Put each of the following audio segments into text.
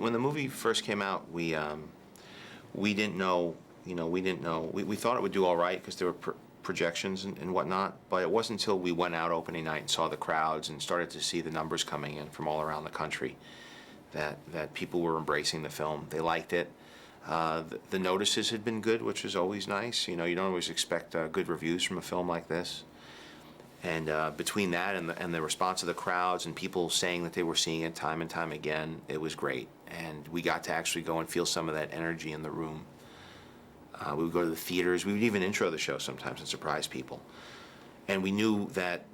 when the movie first came out, we didn't know, we thought it would do all right because there were projections and whatnot, but it wasn't until we went out opening night and saw the crowds and started to see the numbers coming in from all around the country that people were embracing the film. They liked it. The notices had been good, which was always nice. You don't always expect good reviews from a film like this. And between that and the response of the crowds and people saying that they were seeing it time and time again, it was great. And we got to actually go and feel some of that energy in the room. We would go to the theaters. We would even intro the show sometimes and surprise people. And we knew that,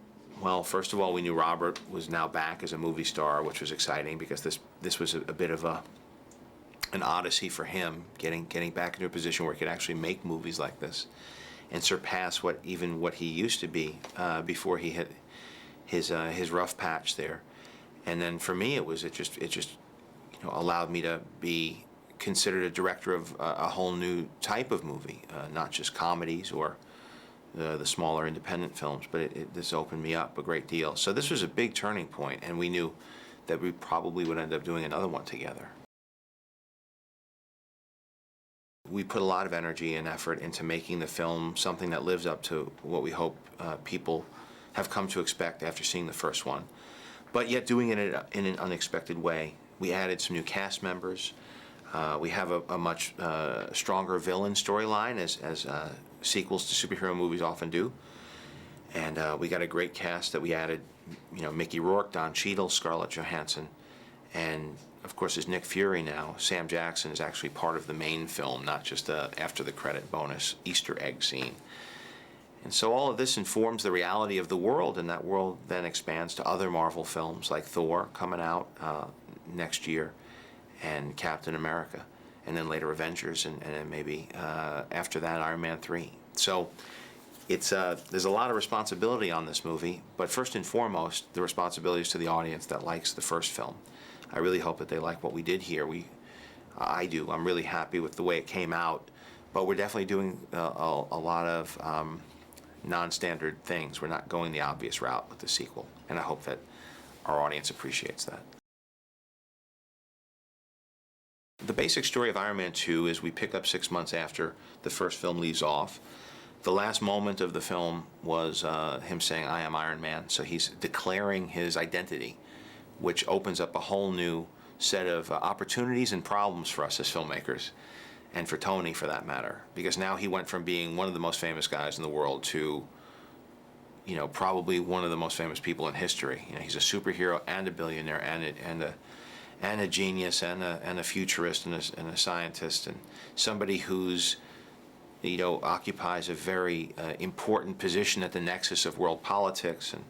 well, first of all, we knew Robert was now back as a movie star, which was exciting because this was a bit of an odyssey for him, getting back into a position where he could actually make movies like this and surpass what he used to be before he hit his rough patch there. And then for me, it just allowed me to be considered a director of a whole new type of movie, not just comedies or the smaller independent films, but this opened me up a great deal. So this was a big turning point, and we knew that we probably would end up doing another one together. We put a lot of energy and effort into making the film something that lives up to what we hope people have come to expect after seeing the first one, but yet doing it in an unexpected way. We added some new cast members. We have a much stronger villain storyline, as sequels to superhero movies often do. And we got a great cast that we added, Mickey Rourke, Don Cheadle, Scarlett Johansson, and of course there's Nick Fury now. Sam Jackson is actually part of the main film, not just after the credit bonus Easter egg scene. And so all of this informs the reality of the world, and that world then expands to other Marvel films like Thor coming out next year, and Captain America, and then later Avengers, and then maybe after that Iron Man 3. So there's a lot of responsibility on this movie, but first and foremost, the responsibility is to the audience that likes the first film. I really hope that they like what we did here. I do. I'm really happy with the way it came out, but we're definitely doing a lot of non-standard things. We're not going the obvious route with the sequel, and I hope that our audience appreciates that. The basic story of Iron Man 2 is we pick up 6 months after the first film leaves off. The last moment of the film was him saying, "I am Iron Man," so he's declaring his identity, which opens up a whole new set of opportunities and problems for us as filmmakers, and for Tony for that matter, because now he went from being one of the most famous guys in the world to, probably one of the most famous people in history. He's a superhero and a billionaire and a genius and a futurist and a scientist, and somebody who's occupies a very important position at the nexus of world politics and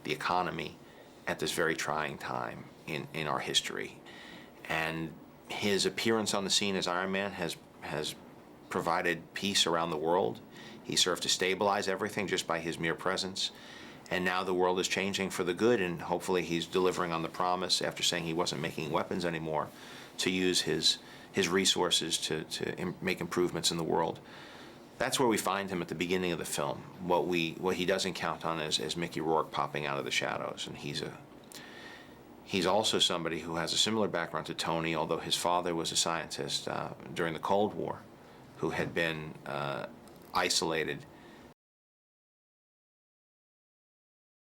the economy at this very trying time in our history. And his appearance on the scene as Iron Man has provided peace around the world. He served to stabilize everything just by his mere presence. And now the world is changing for the good, and hopefully he's delivering on the promise, after saying he wasn't making weapons anymore, to use his resources to make improvements in the world. That's where we find him at the beginning of the film. What he doesn't count on is Mickey Rourke popping out of the shadows, and he's also somebody who has a similar background to Tony, although his father was a scientist during the Cold War, who had been isolated.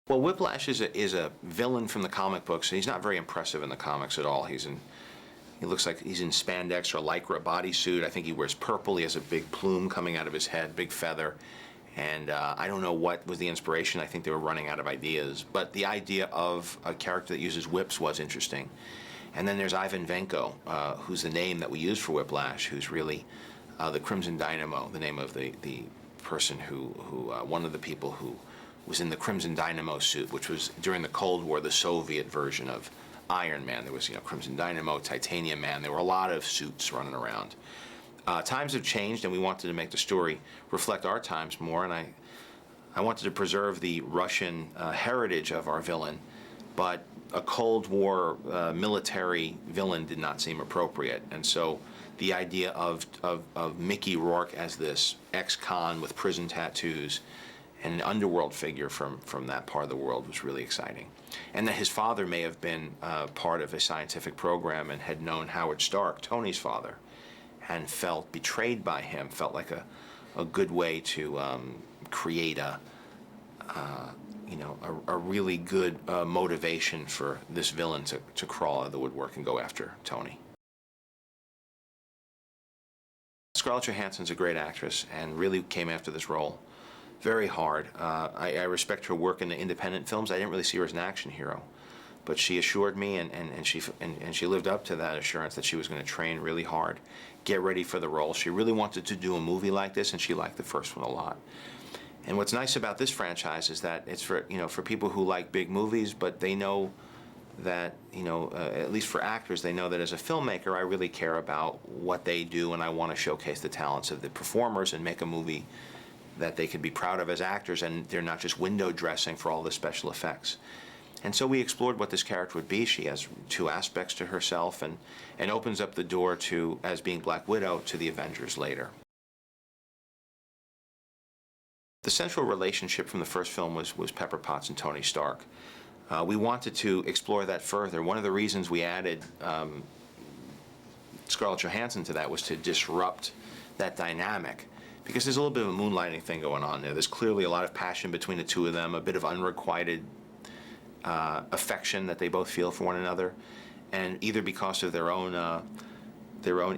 Well, Whiplash is a villain from the comic books. He's not very impressive in the comics at all. He looks like he's in spandex or lycra bodysuit. I think he wears purple. He has a big plume coming out of his head, big feather. And I don't know what was the inspiration. I think they were running out of ideas. But the idea of a character that uses whips was interesting. And then there's Ivan Vanko, who's the name that we use for Whiplash, who's really the Crimson Dynamo, the name of the person one of the people who was in the Crimson Dynamo suit, which was during the Cold War the Soviet version of Iron Man. There was Crimson Dynamo, Titanium Man. There were a lot of suits running around. Times have changed, and we wanted to make the story reflect our times more, and I wanted to preserve the Russian heritage of our villain, but a Cold War military villain did not seem appropriate. And so the idea of Mickey Rourke as this ex-con with prison tattoos and an underworld figure from that part of the world was really exciting. And that his father may have been part of a scientific program and had known Howard Stark, Tony's father, and felt betrayed by him, felt like a good way to create a really good motivation for this villain to crawl out of the woodwork and go after Tony. Scarlett Johansson's a great actress and really came after this role very hard. I respect her work in the independent films. I didn't really see her as an action hero, but she assured me, and she lived up to that assurance that she was going to train really hard, get ready for the role. She really wanted to do a movie like this, and she liked the first one a lot. And what's nice about this franchise is that it's for people who like big movies, but they know that, at least for actors, they know that as a filmmaker, I really care about what they do, and I want to showcase the talents of the performers and make a movie that they can be proud of as actors, and they're not just window dressing for all the special effects. And so we explored what this character would be. She has two aspects to herself, and opens up the door to, as being Black Widow, to the Avengers later. The central relationship from the first film was Pepper Potts and Tony Stark. We wanted to explore that further. One of the reasons we added Scarlett Johansson to that was to disrupt that dynamic, because there's a little bit of a moonlighting thing going on there. There's clearly a lot of passion between the two of them, a bit of unrequited affection that they both feel for one another, and either because of their own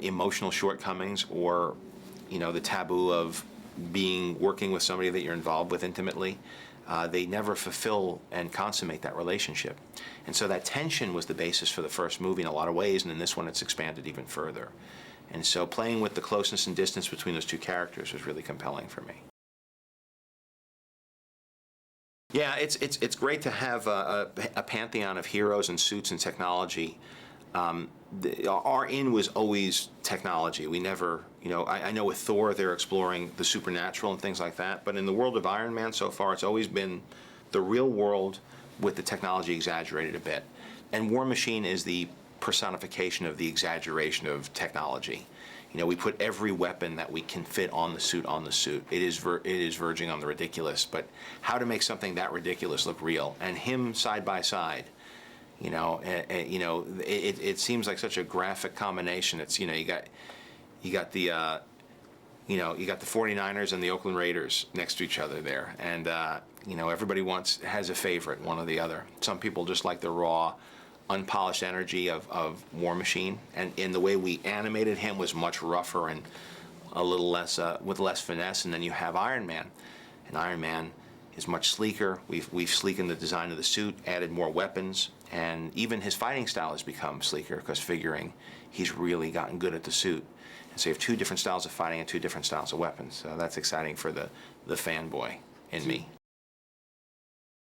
emotional shortcomings, or the taboo of working with somebody that you're involved with intimately, they never fulfill and consummate that relationship. And so that tension was the basis for the first movie in a lot of ways, and in this one it's expanded even further. And so playing with the closeness and distance between those two characters was really compelling for me. Yeah, it's great to have a pantheon of heroes and suits and technology. Our in was always technology. We never, I know with Thor they're exploring the supernatural and things like that, but in the world of Iron Man so far it's always been the real world with the technology exaggerated a bit. And War Machine is the personification of the exaggeration of technology. We put every weapon that we can fit on the suit on the suit. It is verging on the ridiculous, but how to make something that ridiculous look real, and him side by side. It seems like such a graphic combination. It's you got the 49ers and the Oakland Raiders next to each other there, and everybody has a favorite, one or the other. Some people just like the raw, unpolished energy of War Machine, and in the way we animated him was much rougher and a little less with less finesse. And then you have Iron Man, and Iron Man is much sleeker. We've sleekened the design of the suit, added more weapons, and even his fighting style has become sleeker, because figuring he's really gotten good at the suit. And so you have two different styles of fighting and two different styles of weapons. So that's exciting for the fanboy in me.